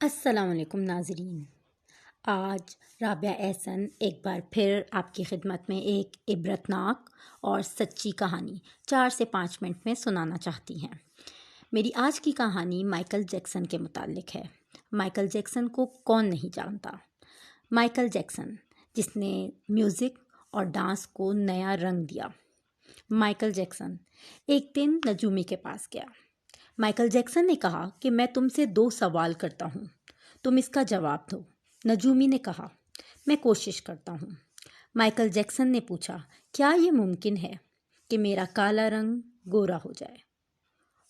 अस्सलाम वालेकुम नाज़रीन। आज राबिया एहसन एक बार फिर आपकी खिदमत में एक इबरतनाक और सच्ची कहानी 4 से 5 मिनट में सुनाना चाहती हैं। मेरी आज की कहानी माइकल जैक्सन के मुतालिक है। माइकल जैक्सन को कौन नहीं जानता। माइकल जैक्सन जिसने म्यूज़िक और डांस को नया रंग दिया। माइकल जैक्सन एक दिन नजूमी के पास गया। माइकल जैक्सन ने कहा कि मैं तुमसे 2 सवाल करता हूँ, तुम इसका जवाब दो। नजूमी ने कहा, मैं कोशिश करता हूँ। माइकल जैक्सन ने पूछा, क्या ये मुमकिन है कि मेरा काला रंग गोरा हो जाए?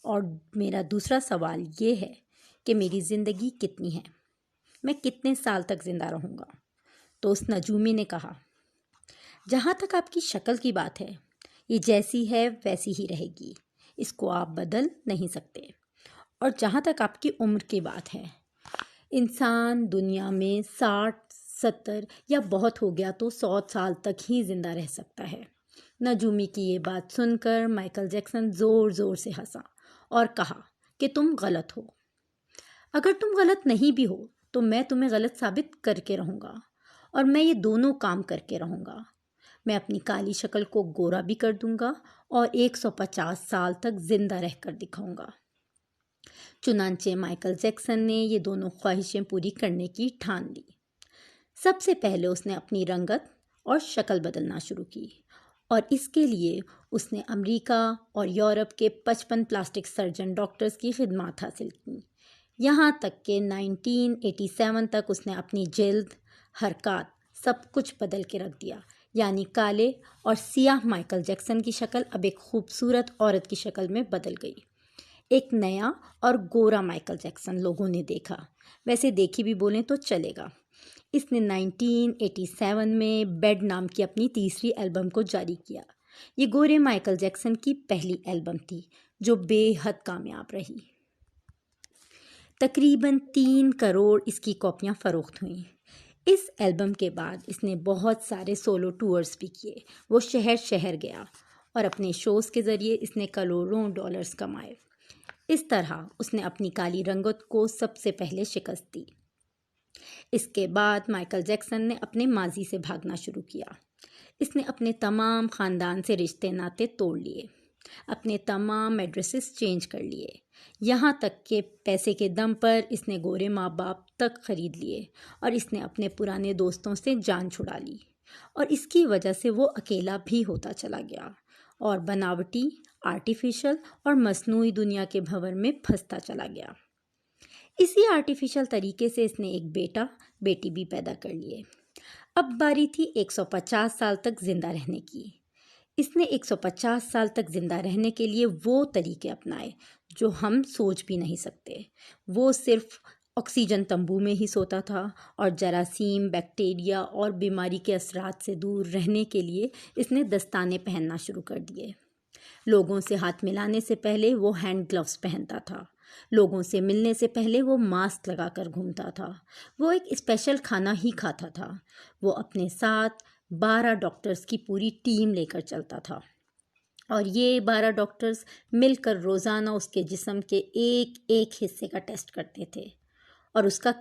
और मेरा दूसरा सवाल ये है कि मेरी ज़िंदगी कितनी है, मैं कितने साल तक ज़िंदा रहूँगा? तो उस नजूमी ने कहा, जहाँ तक आपकी शक्ल की बात है, ये जैसी है वैसी ही रहेगी, इसको आप बदल नहीं सकते। और जहाँ तक आपकी उम्र की बात है, इंसान दुनिया में 60, 70 या बहुत हो गया तो 100 साल तक ही ज़िंदा रह सकता है। नजूमी की ये बात सुनकर माइकल जैक्सन ज़ोर ज़ोर से हंसा और कहा कि तुम गलत हो। अगर तुम गलत नहीं भी हो तो मैं तुम्हें गलत साबित करके रहूँगा, और मैं ये दोनों काम करके रहूँगा। मैं अपनी काली शक्ल को गोरा भी कर दूंगा और 150 साल तक जिंदा रहकर दिखाऊंगा। चुनांचे माइकल जैक्सन ने ये दोनों ख्वाहिशें पूरी करने की ठान ली। सबसे पहले उसने अपनी रंगत और शक्ल बदलना शुरू की, और इसके लिए उसने अमेरिका और यूरोप के 55 प्लास्टिक सर्जन डॉक्टर्स की खिदमत हासिल की। यहाँ तक कि 1987 तक उसने अपनी जल्द, हरकत सब कुछ बदल के रख दिया। यानी काले और सियाह माइकल जैक्सन की शक्ल अब एक खूबसूरत औरत की शक्ल में बदल गई। एक नया और गोरा माइकल जैक्सन लोगों ने देखा। वैसे देखी भी बोलें तो चलेगा। इसने 1987 में बेड नाम की अपनी तीसरी एल्बम को जारी किया। ये गोरे माइकल जैक्सन की पहली एल्बम थी जो बेहद कामयाब रही। तकरीबन 3 करोड़ इसकी कॉपियाँ फ़रोख्त हुईं। इस एल्बम के बाद इसने बहुत सारे सोलो टूर्स भी किए। वो शहर शहर गया और अपने शोज़ के ज़रिए इसने करोड़ों डॉलर्स कमाए। इस तरह उसने अपनी काली रंगत को सबसे पहले शिकस्त दी। इसके बाद माइकल जैक्सन ने अपने माजी से भागना शुरू किया। इसने अपने तमाम ख़ानदान से रिश्ते नाते तोड़ लिए, अपने तमाम एड्रेसेस चेंज कर लिए, यहाँ तक कि पैसे के दम पर इसने गोरे माँ बाप तक खरीद लिए, और इसने अपने पुराने दोस्तों से जान छुड़ा ली। और इसकी वजह से वो अकेला भी होता चला गया और बनावटी, आर्टिफिशियल और मसनूई दुनिया के भंवर में फंसता चला गया। इसी आर्टिफिशियल तरीके से इसने एक बेटा बेटी भी पैदा कर लिए। अब बारी थी 150 साल तक जिंदा रहने की। इसने 150 साल तक जिंदा रहने के लिए वो तरीके अपनाए जो हम सोच भी नहीं सकते। वो सिर्फ ऑक्सीजन तंबू में ही सोता था, और जरासीम, बैक्टीरिया और बीमारी के असरात से दूर रहने के लिए इसने दस्ताने पहनना शुरू कर दिए। लोगों से हाथ मिलाने से पहले वो हैंड ग्लव्स पहनता था। लोगों से मिलने से पहले वो मास्क लगाकर घूमता था। वो एक स्पेशल खाना ही खाता था। वो अपने साथ 12 डॉक्टर्स की पूरी टीम लेकर चलता था, और ये 12 डॉक्टर्स मिलकर रोज़ाना उसके जिस्म के एक एक हिस्से का टेस्ट करते थे। और उसका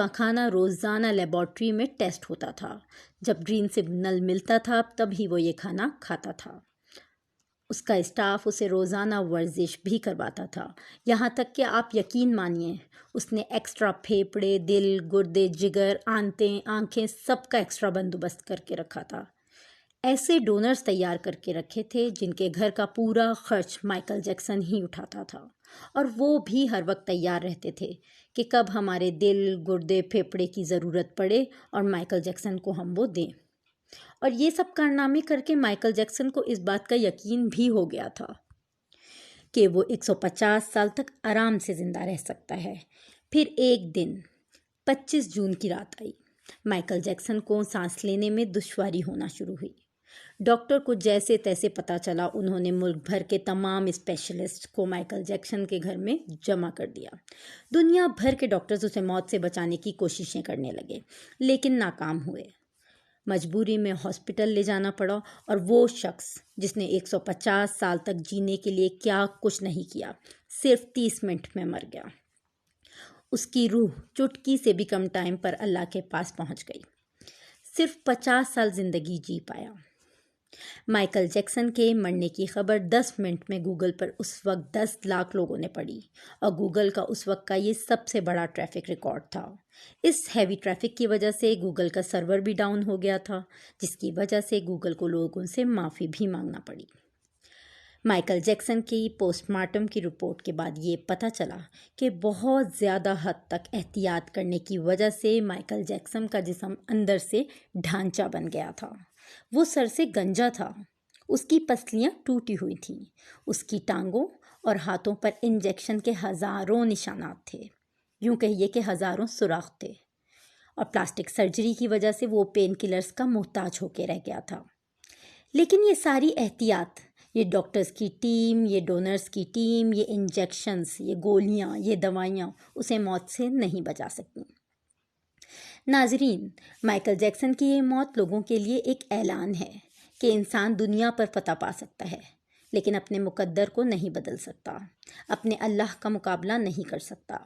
खाना रोज़ाना लेबॉर्ट्री में टेस्ट होता था। जब ग्रीन सिग्नल मिलता था तब ही वो ये खाना खाता था। उसका स्टाफ उसे रोज़ाना वर्जिश भी करवाता था। यहाँ तक कि आप यकीन मानिए, उसने एक्स्ट्रा फेफड़े, दिल, गुर्दे, जिगर, आंखें सबका एक्स्ट्रा बंदोबस्त करके रखा था। ऐसे डोनर्स तैयार करके रखे थे जिनके घर का पूरा खर्च माइकल जैक्सन ही उठाता था, और वो भी हर वक्त तैयार रहते थे कि कब हमारे दिल, गुर्दे, फेफड़े की ज़रूरत पड़े और माइकल जैक्सन को हम वो दें। और ये सब कारनामे करके माइकल जैक्सन को इस बात का यकीन भी हो गया था कि वो 150 साल तक आराम से ज़िंदा रह सकता है। फिर एक दिन 25 जून की रात आई। माइकल जैक्सन को सांस लेने में दुश्वारी होना शुरू हुई। डॉक्टर को जैसे तैसे पता चला, उन्होंने मुल्क भर के तमाम स्पेशलिस्ट को माइकल जैक्सन के घर में जमा कर दिया। दुनिया भर के डॉक्टर्स उसे मौत से बचाने की कोशिशें करने लगे, लेकिन नाकाम हुए। मजबूरी में हॉस्पिटल ले जाना पड़ा, और वो शख्स जिसने 150 साल तक जीने के लिए क्या कुछ नहीं किया, सिर्फ 30 मिनट में मर गया। उसकी रूह चुटकी से भी कम टाइम पर अल्लाह के पास पहुंच गई। सिर्फ 50 साल जिंदगी जी पाया। माइकल जैक्सन के मरने की खबर 10 मिनट में गूगल पर उस वक्त 10 लाख लोगों ने पढ़ी और गूगल का उस वक्त का ये सबसे बड़ा ट्रैफिक रिकॉर्ड था। इस हैवी ट्रैफिक की वजह से गूगल का सर्वर भी डाउन हो गया था, जिसकी वजह से गूगल को लोगों से माफ़ी भी मांगना पड़ी। माइकल जैक्सन की पोस्टमार्टम की रिपोर्ट के बाद ये पता चला कि बहुत ज़्यादा हद तक एहतियात करने की वजह से माइकल जैक्सन का जिस्म अंदर से ढांचा बन गया था। वो सर से गंजा था, उसकी पसलियाँ टूटी हुई थीं, उसकी टांगों और हाथों पर इंजेक्शन के हज़ारों निशानात थे, यूँ कहिए कि हज़ारों सुराख थे। और प्लास्टिक सर्जरी की वजह से वो पेन किलर्स का मोहताज होके रह गया था। लेकिन ये सारी एहतियात, ये डॉक्टर्स की टीम, ये डोनर्स की टीम, ये इंजेक्शंस, ये गोलियां, ये दवाइयां उसे मौत से नहीं बचा सकती। नाजरीन, माइकल जैक्सन की ये मौत लोगों के लिए एक ऐलान है कि इंसान दुनिया पर फतह पा सकता है, लेकिन अपने मुकद्दर को नहीं बदल सकता, अपने अल्लाह का मुकाबला नहीं कर सकता,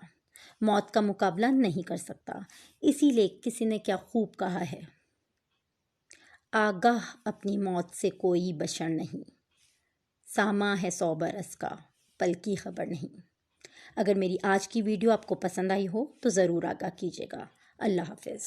मौत का मुकाबला नहीं कर सकता। इसीलिए किसी ने क्या खूब कहा है, आगाह अपनी मौत से कोई बशर नहीं, सामा है 100 बरस का, पल की खबर नहीं। अगर मेरी आज की वीडियो आपको पसंद आई हो तो ज़रूर आगाह कीजिएगा। अल्लाह हाफ़िज़।